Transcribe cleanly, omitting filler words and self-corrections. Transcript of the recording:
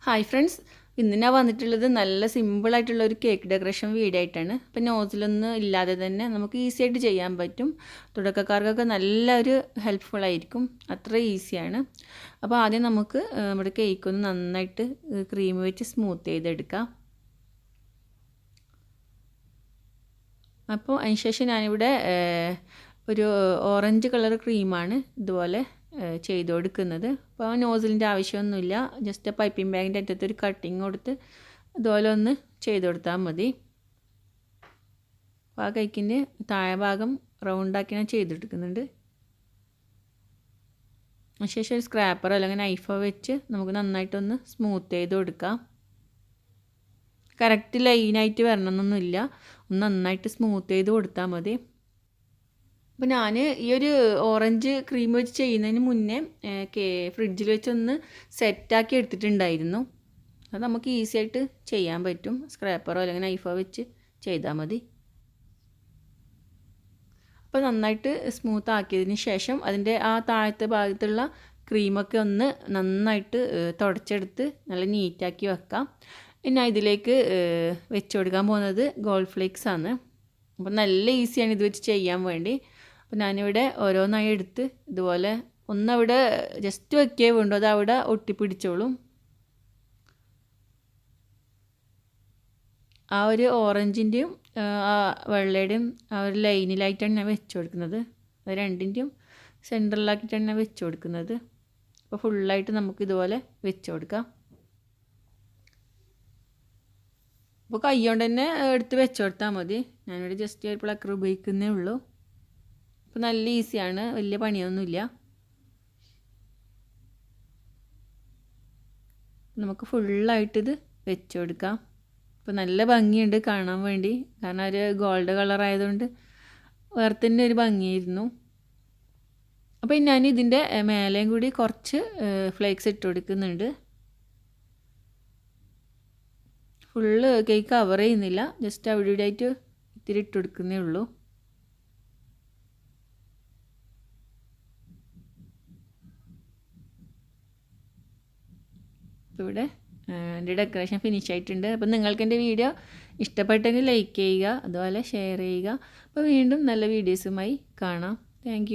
Hi friends, ഇന്ന് ഞാൻ വന്നിട്ടുള്ളത് നല്ല സിമ്പിളായിട്ടുള്ള ഒരു കേക്ക് ഡെക്കറേഷൻ വീഡിയോ ആയിട്ടാണ്. അപ്പോൾ നോസിലൊന്നും ഇല്ലാതെ തന്നെ നമുക്ക് ഈസി ആയിട്ട് ചെയ്യാൻ പറ്റും. തുടക്കക്കാർക്കൊക്കെ നല്ലൊരു ഹെൽപ്ഫുൾ ആയിരിക്കും, അത്ര ഈസിയാണ്. അപ്പോൾ ആദ്യം നമുക്ക് നമ്മുടെ കേക്ക് ഒന്ന് നന്നായിട്ട് ക്രീം വെച്ച് സ്മൂത്ത് ചെയ്തെടുക്കാം. അപ്പോൾ അതിനുശേഷം ഞാനിവിടെ ഒരു ഓറഞ്ച് കളർ ക്രീമാണ് ഇതുപോലെ ചെയ്ത് കൊടുക്കുന്നത്. അപ്പോൾ നോസിലിൻ്റെ ആവശ്യമൊന്നുമില്ല, ജസ്റ്റ് പൈപ്പിംഗ് ബാഗിൻ്റെ അറ്റത്ത് ഒരു കട്ടിങ് കൊടുത്ത് ഇതുപോലെ ഒന്ന് ചെയ്ത് കൊടുത്താൽ മതി. അപ്പോൾ ആ കേക്കിൻ്റെ താഴെ ഭാഗം റൗണ്ടാക്കി ഞാൻ ചെയ്തെടുക്കുന്നുണ്ട്. അതിനുശേഷം ഒരു സ്ക്രാപ്പറോ അല്ലെങ്കിൽ നൈഫോ വെച്ച് നമുക്ക് നന്നായിട്ടൊന്ന് സ്മൂത്ത് ചെയ്ത് കൊടുക്കാം. കറക്റ്റ് ലൈനായിട്ട് വരണമെന്നൊന്നുമില്ല, ഒന്ന് നന്നായിട്ട് സ്മൂത്ത് ചെയ്ത് കൊടുത്താൽ മതി. അപ്പോൾ ഞാൻ ഈ ഒരു ഓറഞ്ച് ക്രീം വെച്ച് ചെയ്യുന്നതിന് മുന്നേ ഫ്രിഡ്ജിൽ വെച്ചൊന്ന് സെറ്റാക്കി എടുത്തിട്ടുണ്ടായിരുന്നു. അത് നമുക്ക് ഈസി ആയിട്ട് ചെയ്യാൻ പറ്റും. സ്ക്രാപ്പറോ അല്ലെങ്കിൽ നൈഫോ വെച്ച് ചെയ്താൽ മതി. അപ്പോൾ നന്നായിട്ട് സ്മൂത്ത് ആക്കിയതിന് ശേഷം അതിൻ്റെ ആ താഴത്തെ ഭാഗത്തുള്ള ക്രീമൊക്കെ ഒന്ന് നന്നായിട്ട് തുടച്ചെടുത്ത് നല്ല നീറ്റാക്കി വെക്കാം. പിന്നെ ഇതിലേക്ക് വെച്ച് കൊടുക്കാൻ പോകുന്നത് ഗോൾഡ് ഫ്ലേക്സ് ആണ്. അപ്പോൾ നല്ല ഈസിയാണ് ഇത് വെച്ച് ചെയ്യാൻ വേണ്ടി. അപ്പോൾ ഞാനിവിടെ ഓരോന്നായി എടുത്ത് ഇതുപോലെ ഒന്നവിടെ ജസ്റ്റ് വയ്ക്കേ വേണ്ടു, അത് അവിടെ ഒട്ടിപ്പിടിച്ചോളും. ആ ഒരു ഓറഞ്ചിൻ്റെയും ആ വെള്ളയുടെയും ആ ഒരു ലൈനിലായിട്ടാണ് ഞാൻ വെച്ച് കൊടുക്കുന്നത്. അത് രണ്ടിൻ്റെയും സെൻറ്ററിലാക്കിയിട്ടാണ് ഞാൻ വെച്ച് കൊടുക്കുന്നത്. അപ്പോൾ ഫുള്ളായിട്ട് നമുക്ക് ഇതുപോലെ വെച്ച് കൊടുക്കാം. അപ്പോൾ കൈ കൊണ്ട് തന്നെ എടുത്ത് വെച്ച് കൊടുത്താൽ മതി. ഞാനിവിടെ ജസ്റ്റ് ഒരു പ്ലക്കർ ഉപയോഗിക്കുന്നേ ഉള്ളൂ. അപ്പോൾ നല്ല ഈസിയാണ്, വലിയ പണിയൊന്നുമില്ല. നമുക്ക് ഫുള്ളായിട്ടിത് വെച്ച് കൊടുക്കാം. അപ്പോൾ നല്ല ഭംഗിയുണ്ട് കാണാൻ വേണ്ടി, കാരണം ഒരു ഗോൾഡ് കളർ ആയതുകൊണ്ട് വേറെ തന്നെ ഒരു ഭംഗിയായിരുന്നു. അപ്പോൾ ഞാൻ ഇതിൻ്റെ മേലെയും കൂടി കുറച്ച് ഫ്ലേക്സ് ഇട്ട് കൊടുക്കുന്നുണ്ട്. ഫുള്ള് കേക്ക് കവർ ചെയ്യുന്നില്ല, ജസ്റ്റ് അവിടെ ഇവിടെ ആയിട്ട് ഇത്തിരി ഇട്ട് കൊടുക്കുന്നേ ഉള്ളൂ. ഇവിടെ എൻ്റെ ഡെക്കറേഷൻ ഫിനിഷ് ആയിട്ടുണ്ട്. അപ്പം നിങ്ങൾക്ക് എൻ്റെ വീഡിയോ ഇഷ്ടപ്പെട്ടെങ്കിൽ ലൈക്ക് ചെയ്യുക, അതുപോലെ ഷെയർ ചെയ്യുക. അപ്പോൾ വീണ്ടും നല്ല വീഡിയോസുമായി കാണാം. താങ്ക്